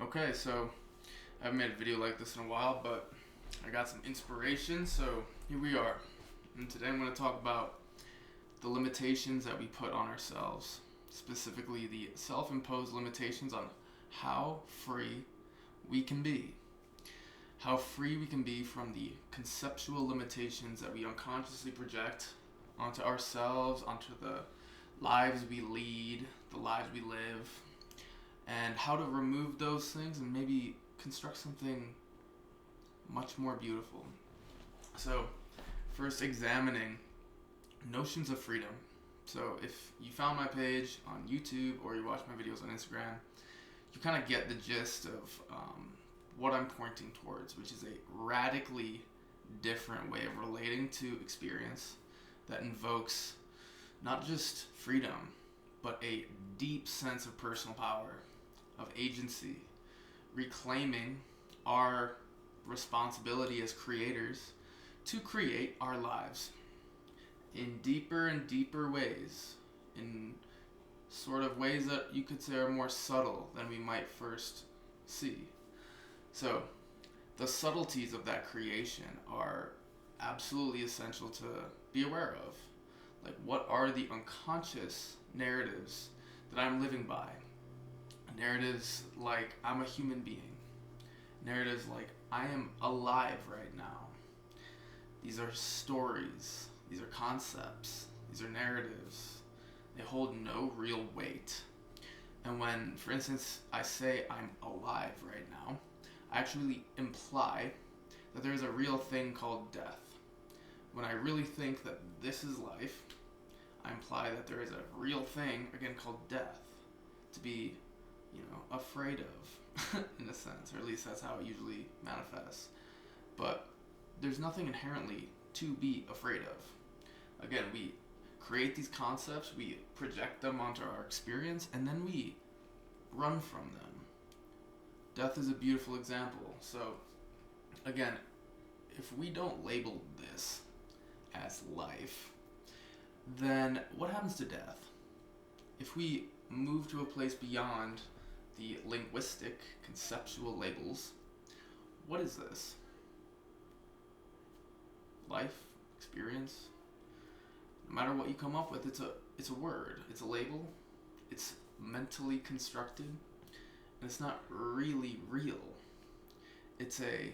Okay, so I haven't made a video like this in a while, but I got some inspiration, so here we are. And today I'm going to talk about the limitations that we put on ourselves, specifically the self-imposed limitations on how free we can be. How free we can be from the conceptual limitations that we unconsciously project onto ourselves, onto the lives we lead, the lives we live, and how to remove those things and maybe construct something much more beautiful. So, first, examining notions of freedom. So, if you found my page on YouTube or you watch my videos on Instagram, you kind of get the gist of what I'm pointing towards, which is a radically different way of relating to experience that invokes not just freedom, but a deep sense of personal power, of agency, reclaiming our responsibility as creators to create our lives in deeper and deeper ways, in sort of ways that you could say are more subtle than we might first see. So, the subtleties of that creation are absolutely essential to be aware of. Like, what are the unconscious narratives that I'm living by? Narratives like I'm a human being. Narratives like I am alive right now. These are stories. These are concepts. These are narratives. They hold no real weight. And when, for instance, I say I'm alive right now, I actually imply that there is a real thing called death. When I really think that this is life, I imply that there is a real thing, again, called death, to be afraid of, in a sense, or at least that's how it usually manifests. But there's nothing inherently to be afraid of. Again, we create these concepts, we project them onto our experience, and then we run from them. Death is a beautiful example. So, again, if we don't label this as life, then what happens to death? If we move to a place beyond the linguistic, conceptual labels, what is this? Life, experience? No matter what you come up with, it's a word, it's a label, it's mentally constructed, and it's not really real. It's a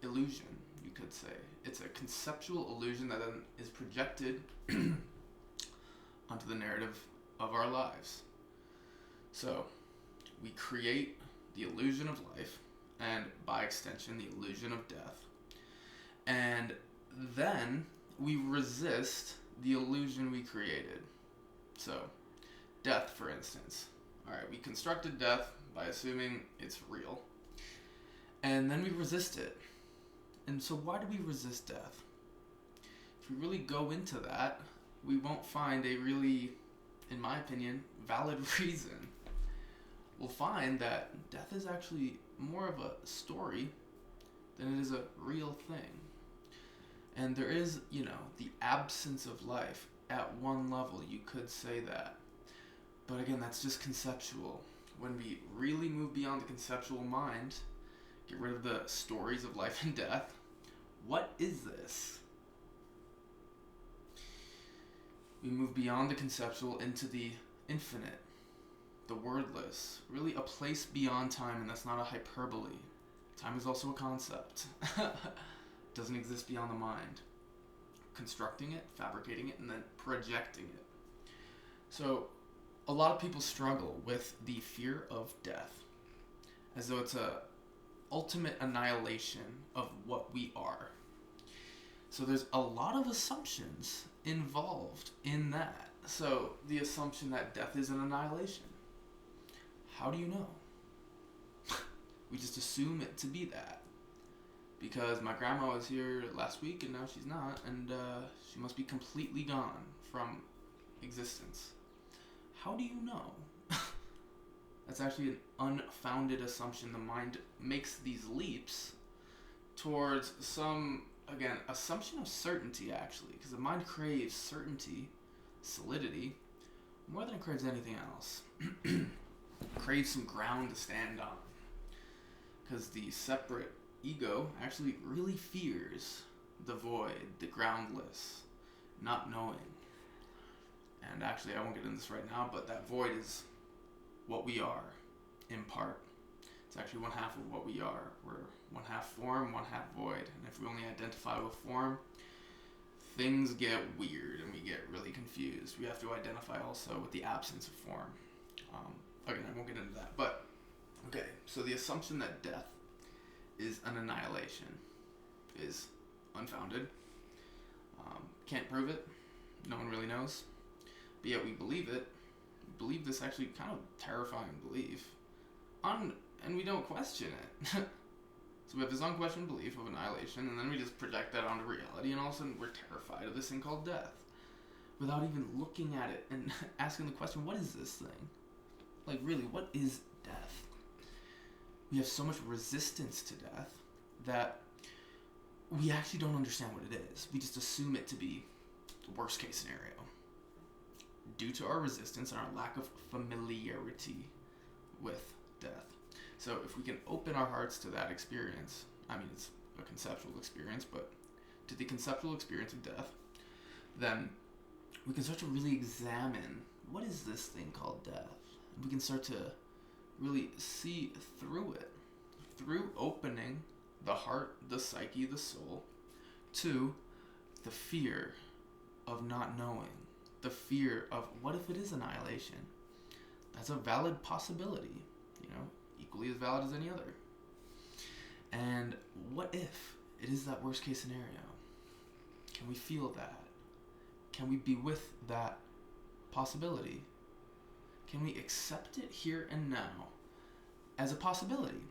illusion, you could say. It's a conceptual illusion that then is projected onto the narrative of our lives. So, we create the illusion of life, and by extension, the illusion of death. And then we resist the illusion we created. So, death, for instance. Alright, we constructed death by assuming it's real. And then we resist it. And so why do we resist death? If we really go into that, we won't find a really, in my opinion, valid reason. We'll find that death is actually more of a story than it is a real thing. And there is, the absence of life. At one level, you could say that. But again, that's just conceptual. When we really move beyond the conceptual mind, get rid of the stories of life and death, what is this? We move beyond the conceptual into the infinite, the wordless, really a place beyond time, and that's not a hyperbole. Time is also a concept. Doesn't exist beyond the mind. Constructing it, fabricating it, and then projecting it. So, a lot of people struggle with the fear of death, as though it's a ultimate annihilation of what we are. So there's a lot of assumptions involved in that. So the assumption that death is an annihilation. How do you know? We just assume it to be that. Because my grandma was here last week and now she's not, and she must be completely gone from existence. How do you know? That's actually an unfounded assumption. The mind makes these leaps towards some, again, assumption of certainty, actually, because the mind craves certainty, solidity, more than it craves anything else. crave some ground to stand on. Because the separate ego actually really fears the void, the groundless, not knowing. And actually, I won't get into this right now, but that void is what we are, in part. It's actually one half of what we are. We're one half form, one half void. And if we only identify with form, things get weird and we get really confused. We have to identify also with the absence of form. Again, I won't get into that. But, okay, so the assumption that death is an annihilation is unfounded. Can't prove it. No one really knows. But yet we believe it. We believe this actually kind of terrifying belief. And we don't question it. So we have this unquestioned belief of annihilation, and then we just project that onto reality, and all of a sudden we're terrified of this thing called death. Without even looking at it and asking the question, what is this thing? Like, really, what is death? We have so much resistance to death that we actually don't understand what it is. We just assume it to be the worst case scenario. Due to our resistance and our lack of familiarity with death. So if we can open our hearts to that experience, I mean, it's a conceptual experience, but to the conceptual experience of death, then we can start to really examine what is this thing called death. And we can start to really see through it, through opening the heart, the psyche, the soul, to the fear of not knowing, the fear of what if it is annihilation? That's a valid possibility, equally as valid as any other. And what if it is that worst case scenario? Can we feel that? Can we be with that possibility? Can we accept it here and now as a possibility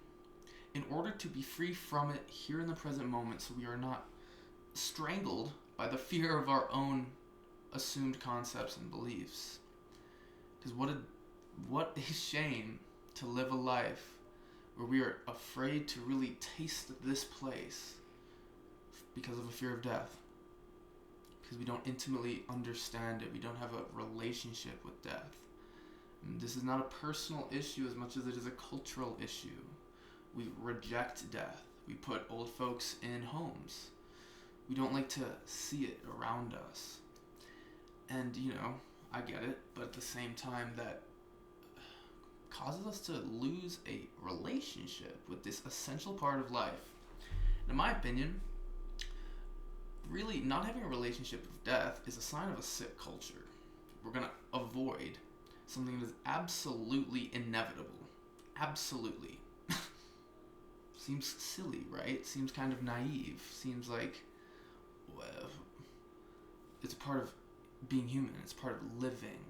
in order to be free from it here in the present moment, so we are not strangled by the fear of our own assumed concepts and beliefs? Because what a shame to live a life where we are afraid to really taste this place because of a fear of death. Because we don't intimately understand it. We don't have a relationship with death. And this is not a personal issue as much as it is a cultural issue. We reject death. We put old folks in homes. We don't like to see it around us. And, I get it, but at the same time that causes us to lose a relationship with this essential part of life. And in my opinion, really not having a relationship with death is a sign of a sick culture. We're going to avoid something that is absolutely inevitable. Absolutely. Seems silly, right? Seems kind of naive. Seems like, well, it's a part of being human. It's part of living.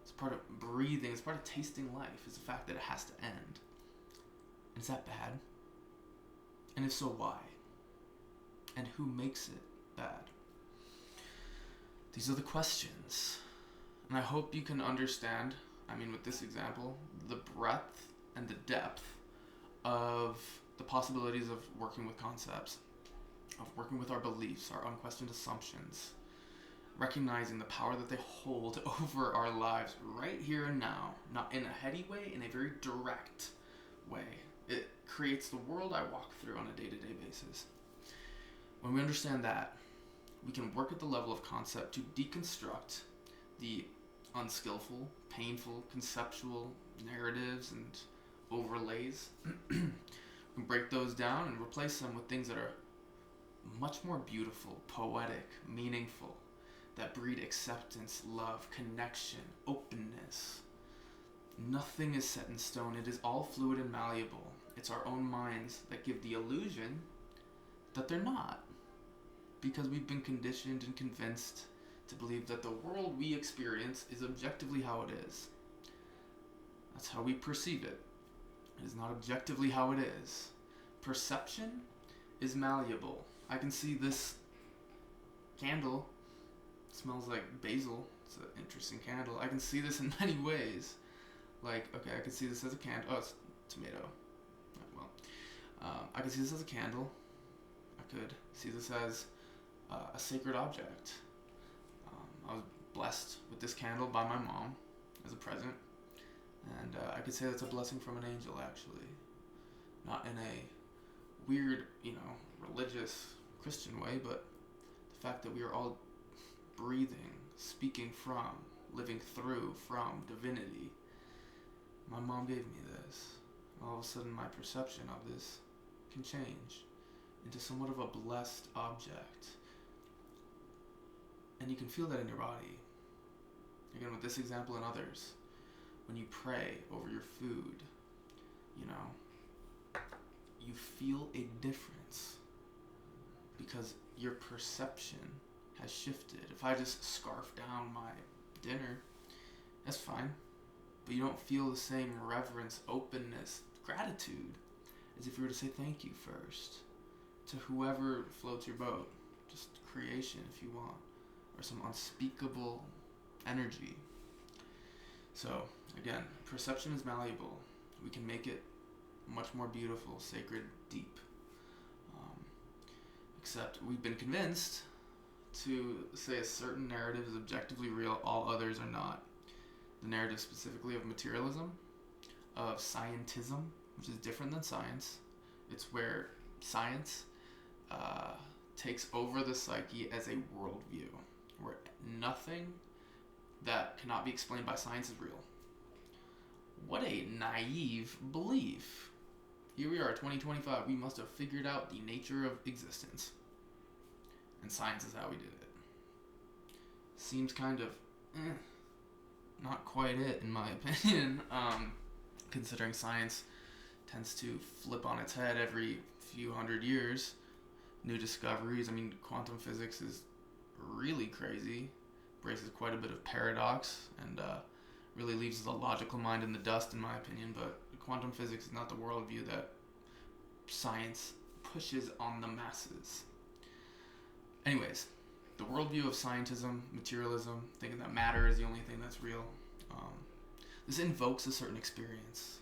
It's part of breathing. It's part of tasting life. It's the fact that it has to end. And is that bad? And if so, why? And who makes it bad? These are the questions. And I hope you can understand, with this example, the breadth and the depth of the possibilities of working with concepts, of working with our beliefs, our unquestioned assumptions, recognizing the power that they hold over our lives right here and now, not in a heady way, in a very direct way. It creates the world I walk through on a day-to-day basis. When we understand that, we can work at the level of concept to deconstruct the unskillful, painful, conceptual narratives and overlays. We can break those down and replace them with things that are much more beautiful, poetic, meaningful, that breed acceptance, love, connection, openness. Nothing is set in stone. It is all fluid and malleable. It's our own minds that give the illusion that they're not, because we've been conditioned and convinced to believe that the world we experience is objectively how it is. That's how we perceive it. It is not objectively how it is. Perception is malleable. I can see this candle. It smells like basil. It's an interesting candle. I can see this in many ways. Like, okay, I can see this as a candle. Oh, it's tomato. I can see this as a candle. I could see this as a sacred object. I was blessed with this candle by my mom as a present. And I could say that's a blessing from an angel, actually. Not in a weird, religious Christian way, but the fact that we are all breathing, speaking from, living through from divinity. My mom gave me this. All of a sudden, my perception of this can change into somewhat of a blessed object. And you can feel that in your body. Again, with this example and others, when you pray over your food, you feel a difference because your perception has shifted. If I just scarf down my dinner, that's fine, but you don't feel the same reverence, openness, gratitude as if you were to say thank you first to whoever floats your boat, just creation if you want, or some unspeakable energy. So again, perception is malleable. We can make it much more beautiful, sacred, deep. Except we've been convinced to say a certain narrative is objectively real, all others are not. The narrative specifically of materialism, of scientism, which is different than science. It's where science takes over the psyche as a worldview, where nothing that cannot be explained by science is real. What a naive belief. Here we are, 2025, we must have figured out the nature of existence. And science is how we did it. Seems kind of, not quite it, in my opinion, considering science tends to flip on its head every few hundred years. New discoveries, quantum physics is really crazy, braces quite a bit of paradox, and really leaves the logical mind in the dust, in my opinion, but quantum physics is not the worldview that science pushes on the masses. Anyways, the worldview of scientism, materialism, thinking that matter is the only thing that's real, this invokes a certain experience,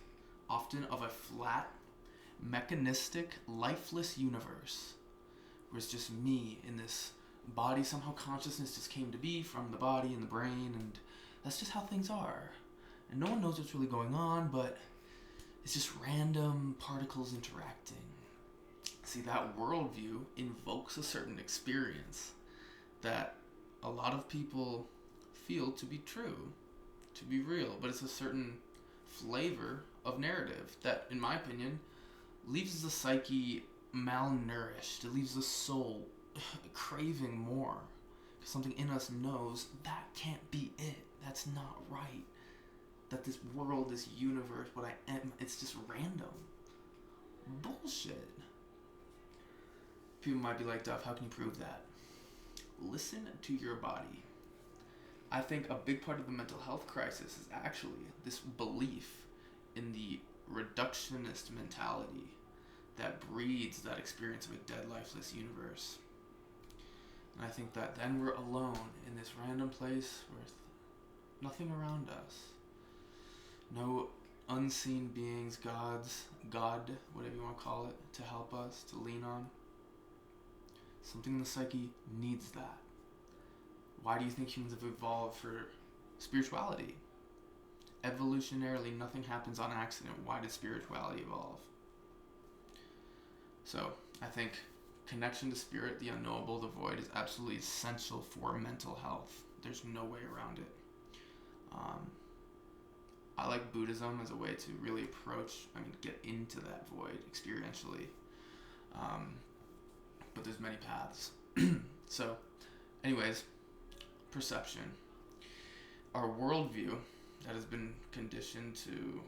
often of a flat, mechanistic, lifeless universe, where it's just me in this body. Somehow consciousness just came to be from the body and the brain, and that's just how things are. And no one knows what's really going on, but it's just random particles interacting. See, that worldview invokes a certain experience that a lot of people feel to be true, to be real, but it's a certain flavor of narrative that, in my opinion, leaves the psyche malnourished. It leaves the soul craving more, because something in us knows that can't be it. That's not right. That this world, this universe, what I am, it's just random. Bullshit. People might be like, Duff, how can you prove that? Listen to your body. I think a big part of the mental health crisis is actually this belief in the reductionist mentality that breeds that experience of a dead, lifeless universe. And I think that then we're alone in this random place with nothing around us. No unseen beings, gods, God, whatever you want to call it, to help us, to lean on. Something in the psyche needs that. Why do you think humans have evolved for spirituality? Evolutionarily, nothing happens on accident. Why did spirituality evolve? So, I think connection to spirit, the unknowable, the void, is absolutely essential for mental health. There's no way around it. I like Buddhism as a way to really get into that void experientially. But there's many paths. So, anyways, perception. Our worldview that has been conditioned to,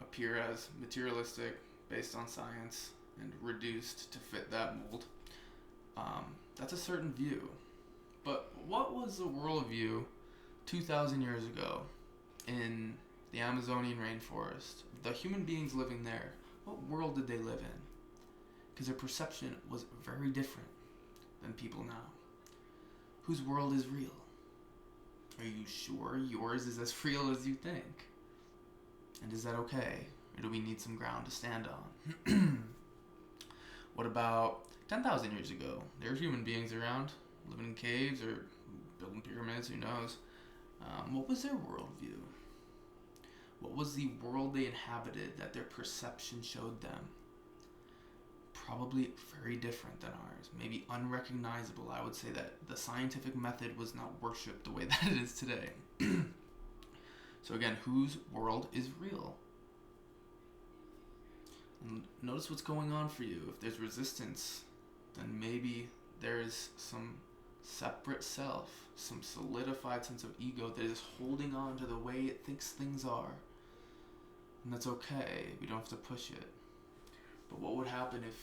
appear as materialistic, based on science, and reduced to fit that mold. That's a certain view. But what was the worldview 2,000 years ago in the Amazonian rainforest? The human beings living there, what world did they live in? Because their perception was very different than people now. Whose world is real? Are you sure yours is as real as you think? And is that okay? Or do we need some ground to stand on? What about 10,000 years ago? There were human beings around, living in caves or building pyramids, who knows? What was their worldview? What was the world they inhabited that their perception showed them? Probably very different than ours, maybe unrecognizable. I would say that the scientific method was not worshipped the way that it is today. So again, whose world is real? And notice what's going on for you. If there's resistance, then maybe there's some separate self, some solidified sense of ego that is holding on to the way it thinks things are. And that's okay. We don't have to push it. But what would happen if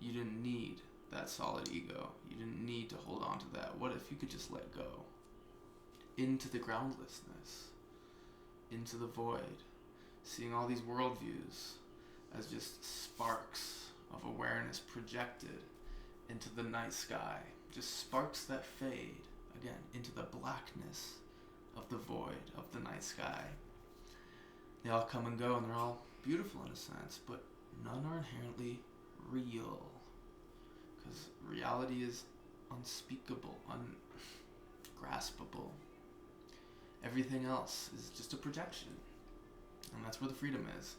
you didn't need that solid ego? You didn't need to hold on to that. What if you could just let go into the groundlessness, into the void, seeing all these worldviews as just sparks of awareness projected into the night sky, just sparks that fade again into the blackness of the void of the night sky. They all come and go, and they're all beautiful in a sense, but none are inherently real, because reality is unspeakable, ungraspable. Everything else is just a projection, and that's where the freedom is.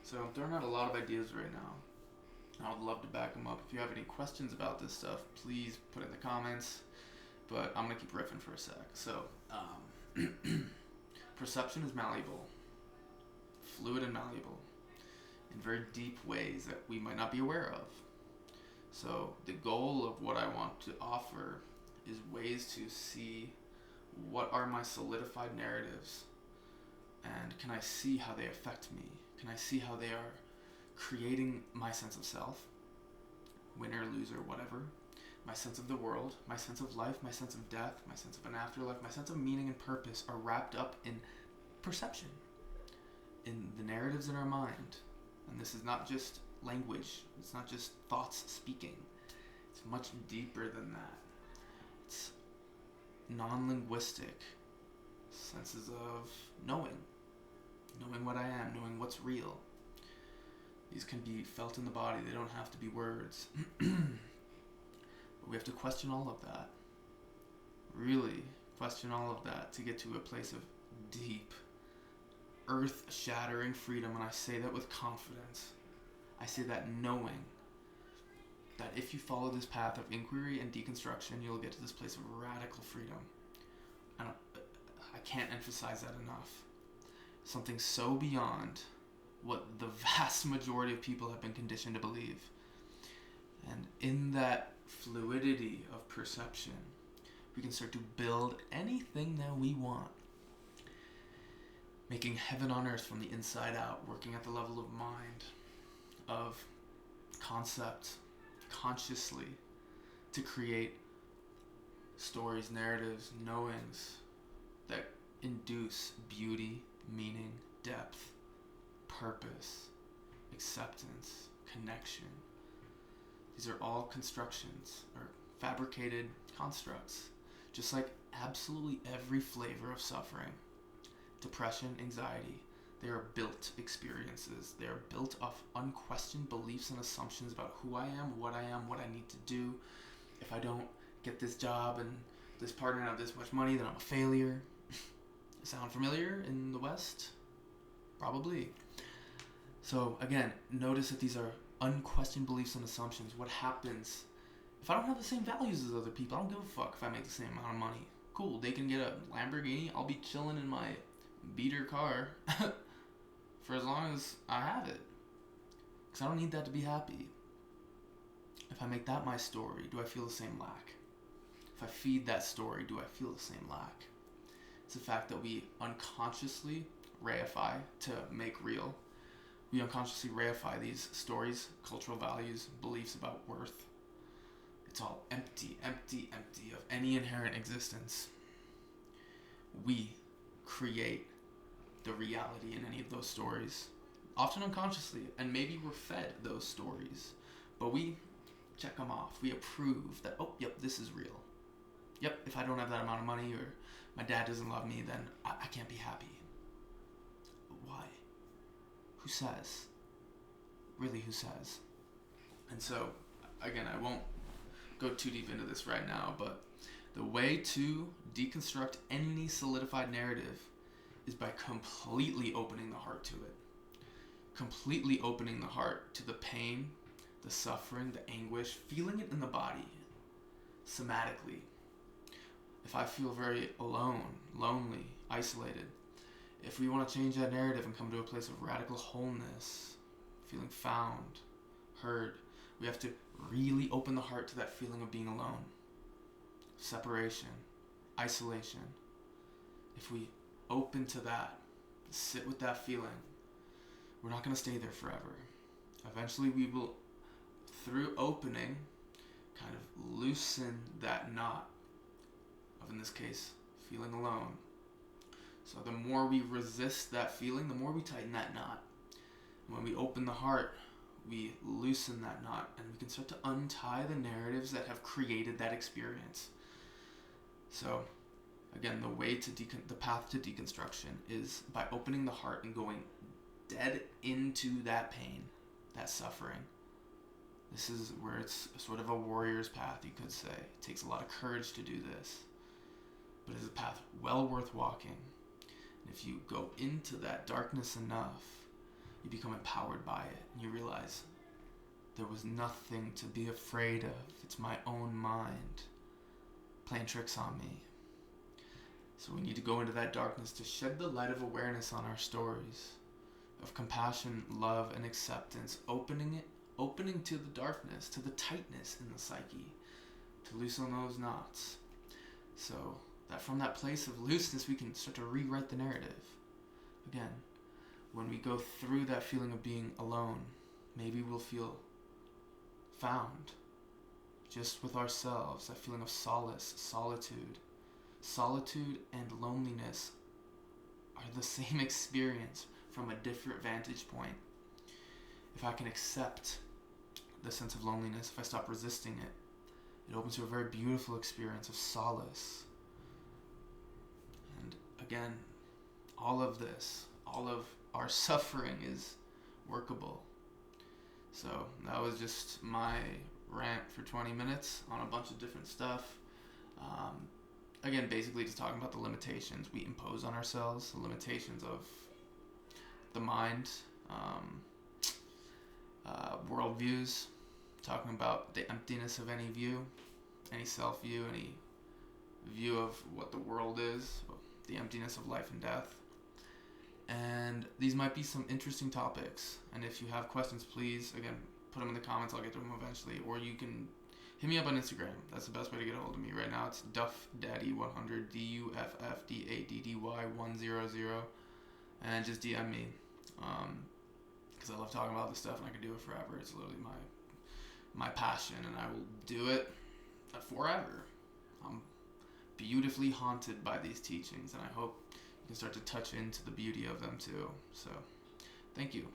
So I'm throwing out a lot of ideas right now. I would love to back them up. If you have any questions about this stuff, please put it in the comments, but I'm going to keep riffing for a sec. So, perception is malleable, fluid and malleable, in very deep ways that we might not be aware of. So the goal of what I want to offer is ways to see what are my solidified narratives, and can I see how they affect me? Can I see how they are creating my sense of self, winner, loser, whatever, my sense of the world, my sense of life, my sense of death, my sense of an afterlife, my sense of meaning and purpose are wrapped up in perception, in the narratives in our mind. And this is not just language, it's not just thoughts speaking, it's much deeper than that. It's non-linguistic senses of knowing what I am, knowing what's real. These can be felt in the body, they don't have to be words. But we have to question all of that. Really question all of that to get to a place of deep, earth-shattering freedom. And I say that with confidence. I say that knowing that if you follow this path of inquiry and deconstruction, you'll get to this place of radical freedom. I can't emphasize that enough. Something so beyond what the vast majority of people have been conditioned to believe. And in that fluidity of perception, we can start to build anything that we want. Making heaven on earth from the inside out, working at the level of mind, of concept, consciously, to create stories, narratives, knowings that induce beauty, meaning, depth, purpose, acceptance, connection. These are all constructions or fabricated constructs, just like absolutely every flavor of suffering, depression, anxiety. They are built experiences. They are built off unquestioned beliefs and assumptions about who I am, what I need to do. If I don't get this job and this partner and have this much money, then I'm a failure. Sound familiar in the West? Probably. So again, notice that these are unquestioned beliefs and assumptions. What happens if I don't have the same values as other people? I don't give a fuck if I make the same amount of money. Cool, they can get a Lamborghini. I'll be chilling in my beater car for as long as I have it, because I don't need that to be happy. If I make that my story, do I feel the same lack? If I feed that story, do I feel the same lack? It's the fact that we unconsciously reify to make real. We unconsciously reify these stories, cultural values, beliefs about worth. It's all empty of any inherent existence. We create the reality in any of those stories, often unconsciously, and maybe we're fed those stories, but we check them off. We approve that, oh, yep, this is real. Yep, if I don't have that amount of money, or my dad doesn't love me, then I can't be happy. Why? Who says? Really, who says? And so, again, I won't go too deep into this right now, but the way to deconstruct any solidified narrative is by completely opening the heart to it. Completely opening the heart to the pain, the suffering, the anguish, feeling it in the body, somatically. If I feel very alone, lonely, isolated, if we want to change that narrative and come to a place of radical wholeness, feeling found, heard, we have to really open the heart to that feeling of being alone, separation, isolation. If we open to that, sit with that feeling, we're not going to stay there forever. Eventually we will, through opening, kind of loosen that knot of, in this case, feeling alone. So the more we resist that feeling, the more we tighten that knot. And when we open the heart, we loosen that knot, and we can start to untie the narratives that have created that experience. So again, the path to deconstruction is by opening the heart and going dead into that pain, that suffering. This is where it's sort of a warrior's path, you could say. It takes a lot of courage to do this, but it's a path well worth walking. And if you go into that darkness enough, you become empowered by it, and you realize there was nothing to be afraid of. It's my own mind playing tricks on me. So we need to go into that darkness to shed the light of awareness on our stories of compassion, love, and acceptance, opening to the darkness, to the tightness in the psyche, to loosen those knots. So that from that place of looseness, we can start to rewrite the narrative. Again, when we go through that feeling of being alone, maybe we'll feel found just with ourselves, that feeling of solace, solitude. Solitude and loneliness are the same experience from a different vantage point. If I can accept the sense of loneliness, if I stop resisting it, it opens to a very beautiful experience of solace. And again, all of this, all of our suffering is workable. So that was just my rant for 20 minutes on a bunch of different stuff. Again, basically just talking about the limitations we impose on ourselves, the limitations of the mind, worldviews, talking about the emptiness of any view, any self-view, any view of what the world is, the emptiness of life and death. And these might be some interesting topics. And if you have questions, please, again, put them in the comments. I'll get to them eventually. Or you can hit me up on Instagram. That's the best way to get a hold of me right now. It's DuffDaddy100, DuffDaddy100. And just DM me. Because I love talking about this stuff and I can do it forever. It's literally my passion, and I will do it forever. I'm beautifully haunted by these teachings, and I hope you can start to touch into the beauty of them too. So, thank you.